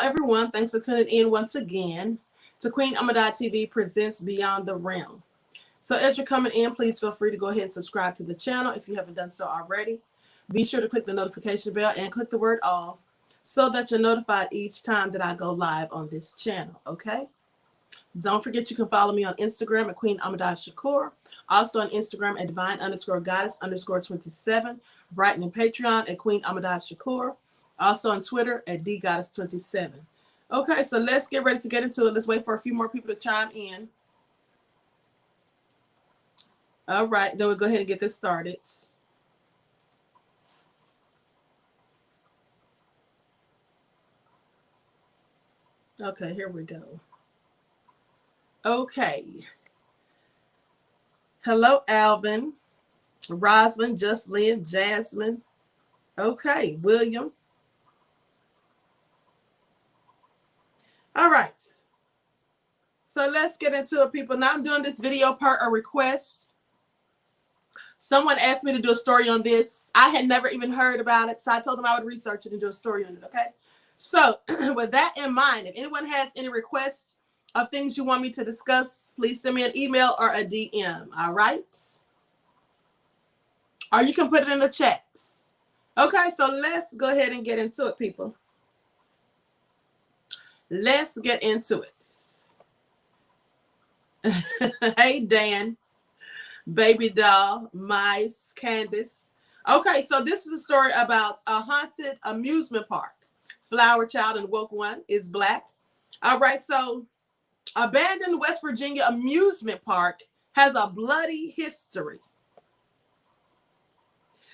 everyone. Thanks for tuning in once again to Queen Ahmadiyyah TV presents Beyond the Realm. So as you're coming in, please feel free to go ahead and subscribe to the channel if you haven't done so already. Be sure to click the notification bell and click the word all so that you're notified each time that I go live on this channel, okay? Don't forget you can follow me on Instagram at Queen Ahmadiyyah. Also on Instagram at divine_goddess_27. Brighton and Patreon at Queen Ahmadiyyah. Also on Twitter at dgoddess27. Okay, so let's get ready to get into it. Let's wait for a few more people to chime in. All right, then we'll go ahead and get this started. Okay, here we go. Okay. Hello, Alvin, Roslyn, Justlyn, Jasmine. Okay, William. All right. So let's get into it, people. Now I'm doing this video per a request. Someone asked me to do a story on this. I had never even heard about it, so I told them I would research it and do a story on it, okay? So with that in mind, if anyone has any requests of things you want me to discuss, please send me an email or a DM, all right? Or you can put it in the chats. Okay, so let's go ahead and get into it, people. Let's get into it. Hey, Dan, Baby Doll, Mice, Candace. Okay, so this is a story about a haunted amusement park. Flower Child and Woke One is black. All right, so abandoned West Virginia amusement park has a bloody history.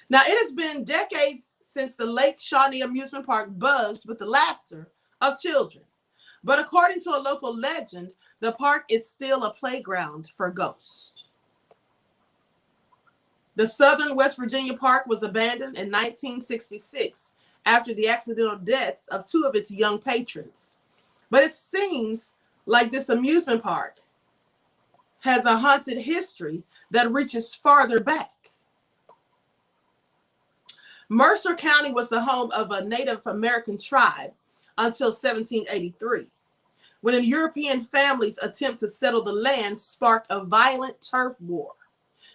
Now, it has been decades since the Lake Shawnee Amusement Park buzzed with the laughter of children. But according to a local legend, the park is still a playground for ghosts. The Southern West Virginia Park was abandoned in 1966 after the accidental deaths of two of its young patrons. But it seems like this amusement park has a haunted history that reaches farther back. Mercer County was the home of a Native American tribe until 1783, when European families' attempt to settle the land sparked a violent turf war.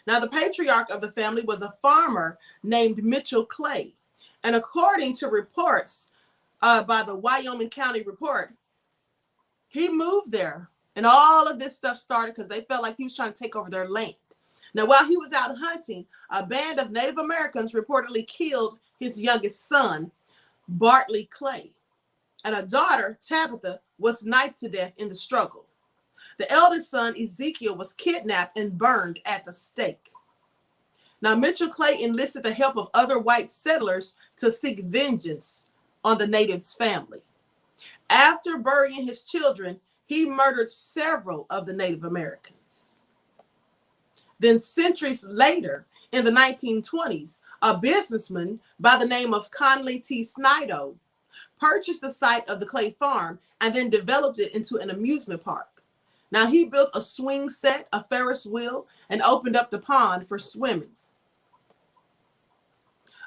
Now, the patriarch of the family was a farmer named Mitchell Clay, and according to reports by the Wyoming County Report, he moved there, and all of this stuff started because they felt like he was trying to take over their land. Now, while he was out hunting, a band of Native Americans reportedly killed his youngest son, Bartley Clay, and a daughter, Tabitha, was knifed to death in the struggle. The eldest son, Ezekiel, was kidnapped and burned at the stake. Now, Mitchell Clay enlisted the help of other white settlers to seek vengeance on the natives' family. After burying his children, he murdered several of the Native Americans. Then centuries later, in the 1920s, a businessman by the name of Conley T. Snido purchased the site of the Clay Farm and then developed it into an amusement park. Now, he built a swing set, a Ferris wheel, and opened up the pond for swimming.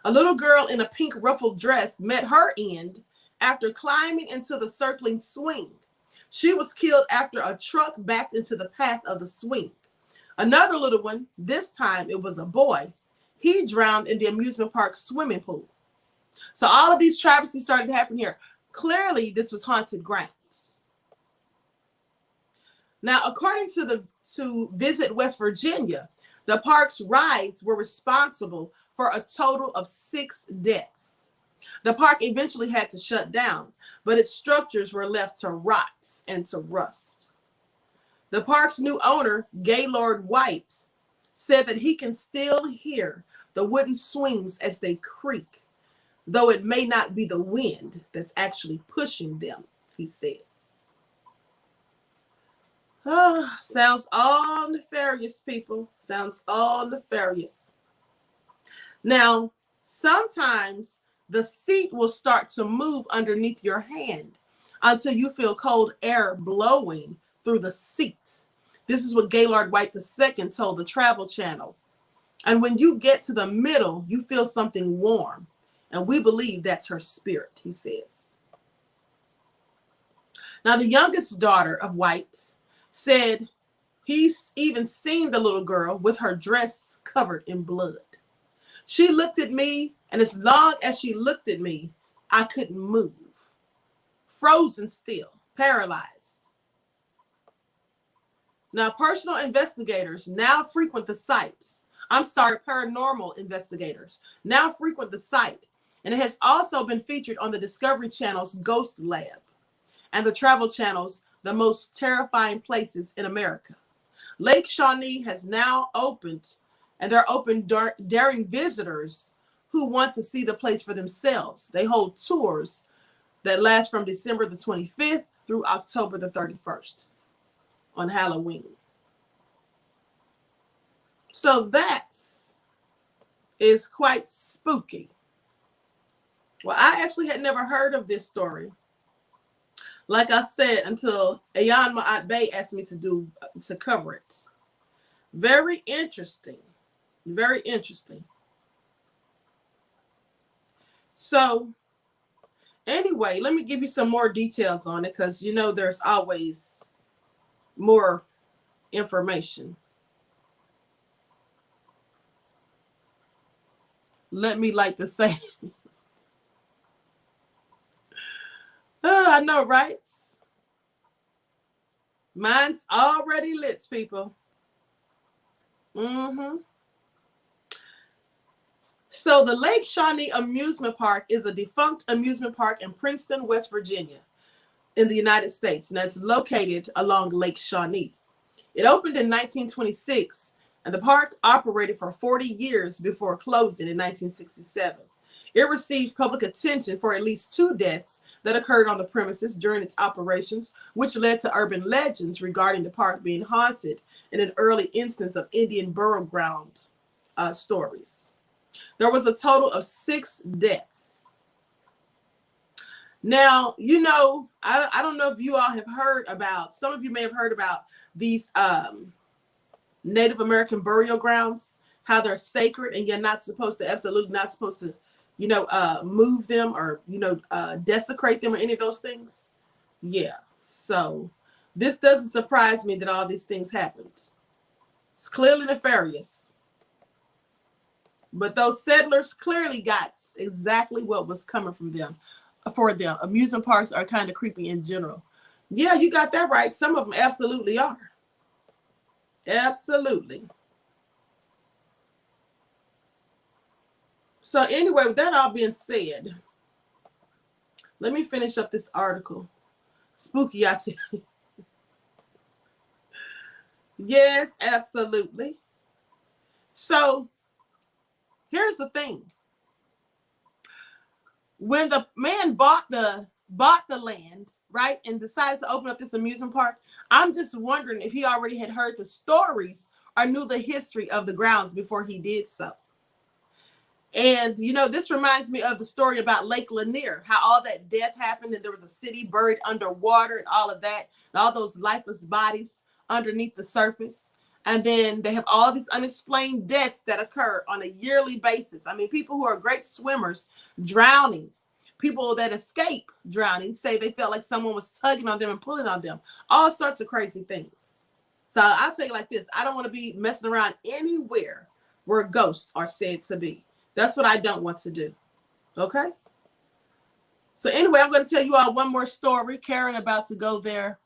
A little girl in a pink ruffled dress met her end after climbing into the circling swing. She was killed after a truck backed into the path of the swing. Another little one, this time it was a boy, he drowned in the amusement park swimming pool. So all of these travesties started to happen here. Clearly, this was haunted grounds. Now, according to Visit West Virginia, the park's rides were responsible for a total of 6 deaths. The park eventually had to shut down, but its structures were left to rot and to rust. The park's new owner, Gaylord White, said that he can still hear the wooden swings as they creak, though it may not be the wind that's actually pushing them, he says. Oh, sounds all nefarious, people. Sounds all nefarious. Now, sometimes the seat will start to move underneath your hand until you feel cold air blowing through the seat. This is what Gaylord White II told the Travel Channel. And when you get to the middle, you feel something warm. And we believe that's her spirit, he says. Now, the youngest daughter of White said he's even seen the little girl with her dress covered in blood. She looked at me, and as long as she looked at me, I couldn't move. Frozen still, paralyzed. Now, personal investigators now frequent the site. Paranormal investigators now frequent the site, and it has also been featured on the Discovery Channel's Ghost Lab and the Travel Channel's The Most Terrifying Places in America. Lake Shawnee has now opened, and they're open daring visitors who want to see the place for themselves. They hold tours that last from December the 25th through October the 31st on Halloween. So that is quite spooky. Well, I actually had never heard of this story, like I said, until Ayan Ma'at Bey asked me to cover it. Very interesting. Very interesting. So anyway, let me give you some more details on it, because you know there's always more information. Let me like to say, I know, right? Mine's already lit, people. So the Lake Shawnee Amusement Park is a defunct amusement park in Princeton, West Virginia, in the United States, and it's located along Lake Shawnee. It opened in 1926, and the park operated for 40 years before closing in 1967. It received public attention for at least 2 deaths that occurred on the premises during its operations, which led to urban legends regarding the park being haunted in an early instance of Indian burial ground stories. There was a total of 6 deaths. Now, you know, I don't know if you all have heard about, some of you may have heard about these Native American burial grounds, how they're sacred and you're not supposed to, absolutely not supposed to, you know, move them or, you know, desecrate them or any of those things. Yeah. So this doesn't surprise me that all these things happened. It's clearly nefarious. But those settlers clearly got exactly what was coming from them, for them. Amusement parks are kind of creepy in general. Yeah, you got that right. Some of them absolutely are. Absolutely. So anyway, with that all being said, let me finish up this article. Spooky, I tell you. Yes, absolutely. So here's the thing. When the man bought the land, right, and decided to open up this amusement park, I'm just wondering if he already had heard the stories or knew the history of the grounds before he did so. And, you know, this reminds me of the story about Lake Lanier, how all that death happened and there was a city buried underwater and all of that, and all those lifeless bodies underneath the surface. And then they have all these unexplained deaths that occur on a yearly basis. I mean, people who are great swimmers drowning, people that escape drowning say they felt like someone was tugging on them and pulling on them, all sorts of crazy things. So I'll say it like this. I don't want to be messing around anywhere where ghosts are said to be. That's what I don't want to do. Okay? So anyway, I'm going to tell you all one more story. Karen about to go there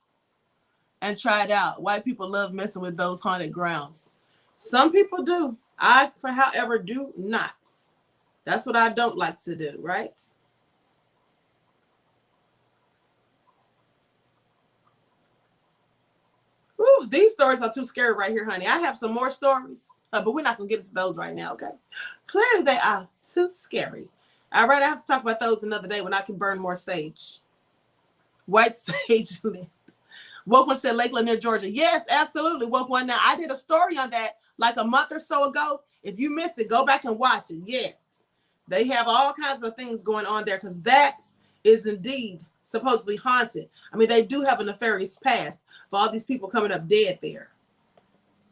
and try it out. White people love messing with those haunted grounds. Some people do. I, however, do not. That's what I don't like to do, right? Ooh, these stories are too scary right here, honey. I have some more stories, but we're not going to get into those right now, okay? Clearly, they are too scary. All right, I have to talk about those another day when I can burn more sage. White sage limbs. Woke One said Lake Lanier, Georgia. Yes, absolutely, Woke One. Now, I did a story on that like a month or so ago. If you missed it, go back and watch it. Yes, they have all kinds of things going on there because that is indeed supposedly haunted. I mean, they do have a nefarious past for all these people coming up dead there,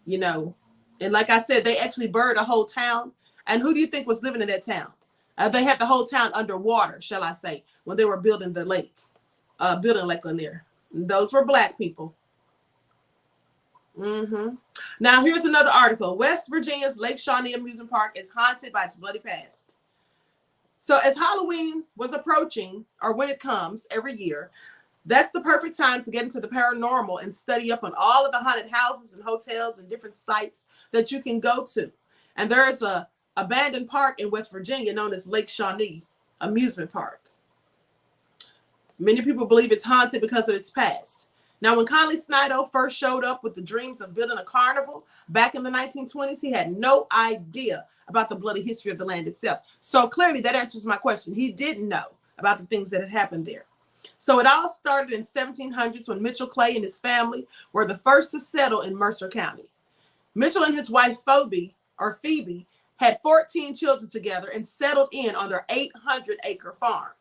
you know. And like I said, they actually buried a whole town. And who do you think was living in that town? They had the whole town underwater, shall I say, when they were building the lake, building Lake Lanier. Those were black people. Now, here's another article. West Virginia's Lake Shawnee Amusement Park is haunted by its bloody past. So as Halloween was approaching, or when it comes every year, that's the perfect time to get into the paranormal and study up on all of the haunted houses and hotels and different sites that you can go to. And there is a abandoned park in West Virginia known as Lake Shawnee Amusement Park. Many people believe it's haunted because of its past. Now, when Conley Snido first showed up with the dreams of building a carnival back in the 1920s, he had no idea about the bloody history of the land itself. So clearly that answers my question. He didn't know about the things that had happened there. So it all started in 1700s when Mitchell Clay and his family were the first to settle in Mercer County. Mitchell and his wife Phoebe had 14 children together and settled in on their 800-acre farm.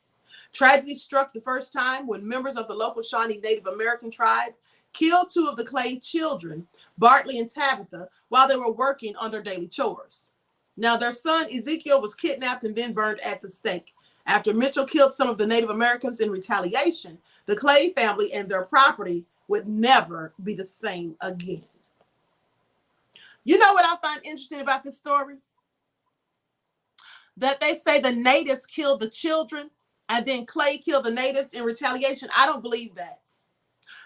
Tragedy struck the first time when members of the local Shawnee Native American tribe killed two of the Clay children, Bartley and Tabitha, while they were working on their daily chores. Now, their son Ezekiel was kidnapped and then burned at the stake. After Mitchell killed some of the Native Americans in retaliation, the Clay family and their property would never be the same again. You know what I find interesting about this story? That they say the natives killed the children and then Clay killed the natives in retaliation. I don't believe that.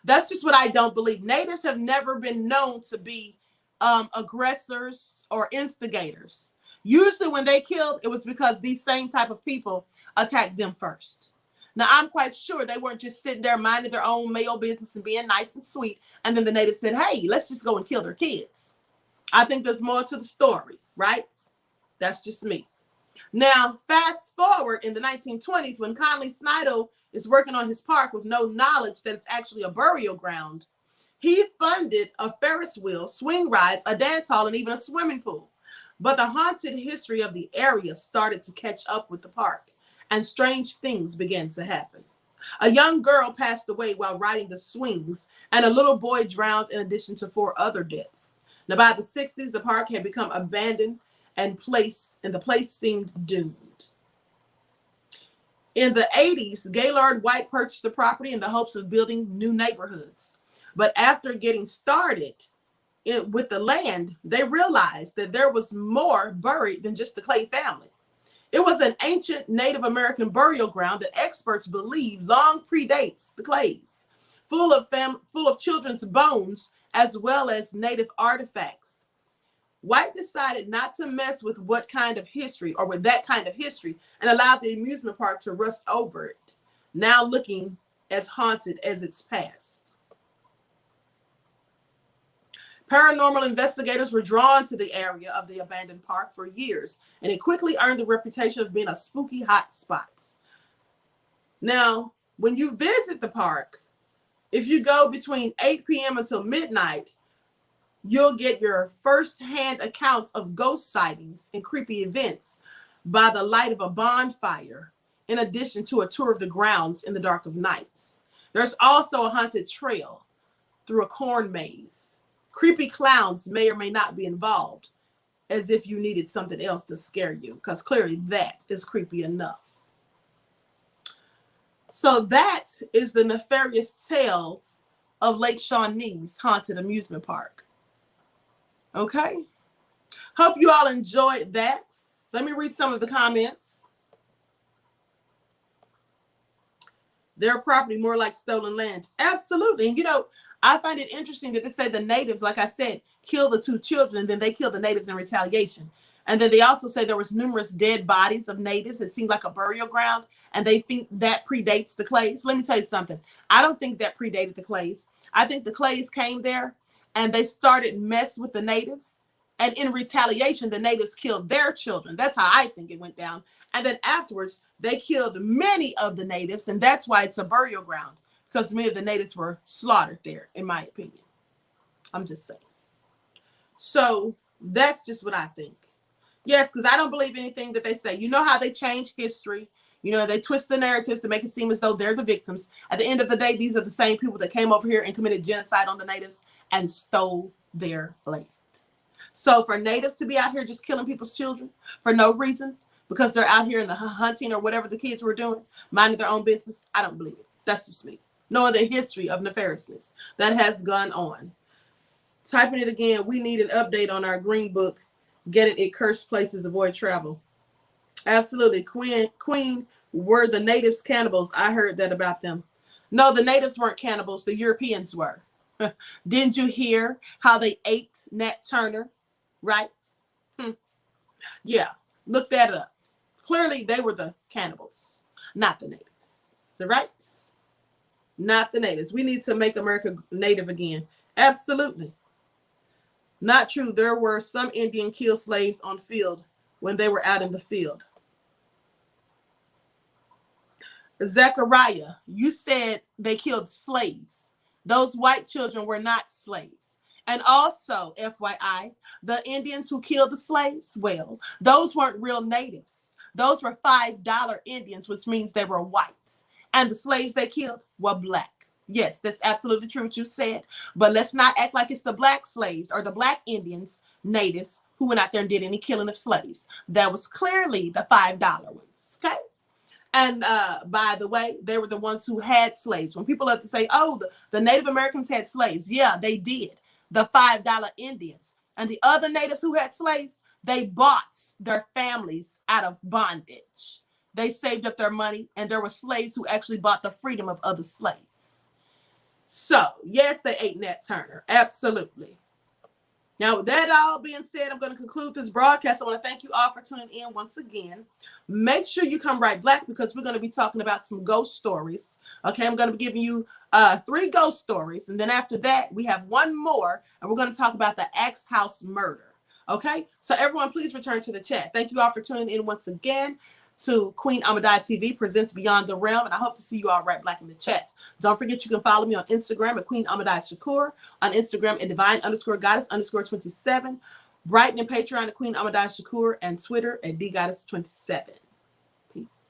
That's just what I don't believe. Natives have never been known to be aggressors or instigators. Usually when they killed, it was because these same type of people attacked them first. Now, I'm quite sure they weren't just sitting there minding their own male business and being nice and sweet. And then the natives said, hey, let's just go and kill their kids. I think there's more to the story, right? That's just me. Now, fast forward in the 1920s when Conley Snido is working on his park with no knowledge that it's actually a burial ground. He funded a Ferris wheel, swing rides, a dance hall, and even a swimming pool. But the haunted history of the area started to catch up with the park, and strange things began to happen. A young girl passed away while riding the swings, and a little boy drowned in addition to 4 other deaths. Now, by the 60s, the park had become abandoned and the place seemed doomed. In the 80s, Gaylord White purchased the property in the hopes of building new neighborhoods. But after getting started with the land, they realized that there was more buried than just the Clay family. It was an ancient Native American burial ground that experts believe long predates the Clays, full of children's bones as well as Native artifacts. White decided not to mess with that kind of history and allowed the amusement park to rust over it, now looking as haunted as its past. Paranormal investigators were drawn to the area of the abandoned park for years, and it quickly earned the reputation of being a spooky hot spot. Now, when you visit the park, if you go between 8 p.m. until midnight, you'll get your first-hand accounts of ghost sightings and creepy events by the light of a bonfire, in addition to a tour of the grounds in the dark of nights. There's also a haunted trail through a corn maze. Creepy clowns may or may not be involved, as if you needed something else to scare you, because clearly that is creepy enough. So that is the nefarious tale of Lake Shawnee's haunted amusement park. Okay, hope you all enjoyed that. Let me read some of the comments. Their property more like stolen land. Absolutely. And you know, I find it interesting that they say the natives, like I said, killed the 2 children, and then they killed the natives in retaliation. And then they also say there was numerous dead bodies of natives. It seemed like a burial ground, and they think that predates the Clays. Let me tell you something. I don't think that predated the Clays. I think the Clays came there and they started mess with the natives. And in retaliation, the natives killed their children. That's how I think it went down. And then afterwards, they killed many of the natives. And that's why it's a burial ground, because many of the natives were slaughtered there, in my opinion. I'm just saying. So that's just what I think. Yes, because I don't believe anything that they say. You know how they change history. You know, they twist the narratives to make it seem as though they're the victims. At the end of the day, these are the same people that came over here and committed genocide on the natives and stole their land. So for natives to be out here just killing people's children for no reason, because they're out here in the hunting or whatever the kids were doing, minding their own business, I don't believe it. That's just me. knowing the history of nefariousness that has gone on. Typing it again, we need an update on our green book. Getting it, cursed places, avoid travel. Absolutely. Queen, were the natives cannibals? I heard that about them. No, the natives weren't cannibals. The Europeans were. Didn't you hear how they ate Nat Turner? Right? Yeah, look that up. Clearly, they were the cannibals, not the natives. Right? Not the natives. We need to make America native again. Absolutely. Not true. There were some Indian killed slaves on field when they were out in the field. Zechariah, you said they killed slaves. Those white children were not slaves. And also, FYI, the Indians who killed the slaves, well, those weren't real natives. Those were $5 Indians, which means they were white. And the slaves they killed were black. Yes, that's absolutely true what you said. But let's not act like it's the black slaves or the black Indians, natives, who went out there and did any killing of slaves. That was clearly the $5 ones. Okay? And by the way, they were the ones who had slaves. When people love to say, oh, the Native Americans had slaves. Yeah, they did. The $5 Indians. And the other natives who had slaves, they bought their families out of bondage. They saved up their money, and there were slaves who actually bought the freedom of other slaves. So, yes, they ate Nat Turner. Absolutely. Now, with that all being said, I'm going to conclude this broadcast. I want to thank you all for tuning in once again. Make sure you come right back because we're going to be talking about some ghost stories. Okay, I'm going to be giving you 3 ghost stories. And then after that, we have one more. And we're going to talk about the Axe House murder. Okay, so everyone, please return to the chat. Thank you all for tuning in once again to Queen Ahmadiyyah TV presents Beyond the Realm, and I hope to see you all right back in the chat. Don't forget you can follow me on Instagram at Queen AhmadiyyaShakur, on Instagram at Divine_Goddess_27, Brighton and Patreon at Queen Ahmadiyyah Shakur, and Twitter at DGoddess27. Peace.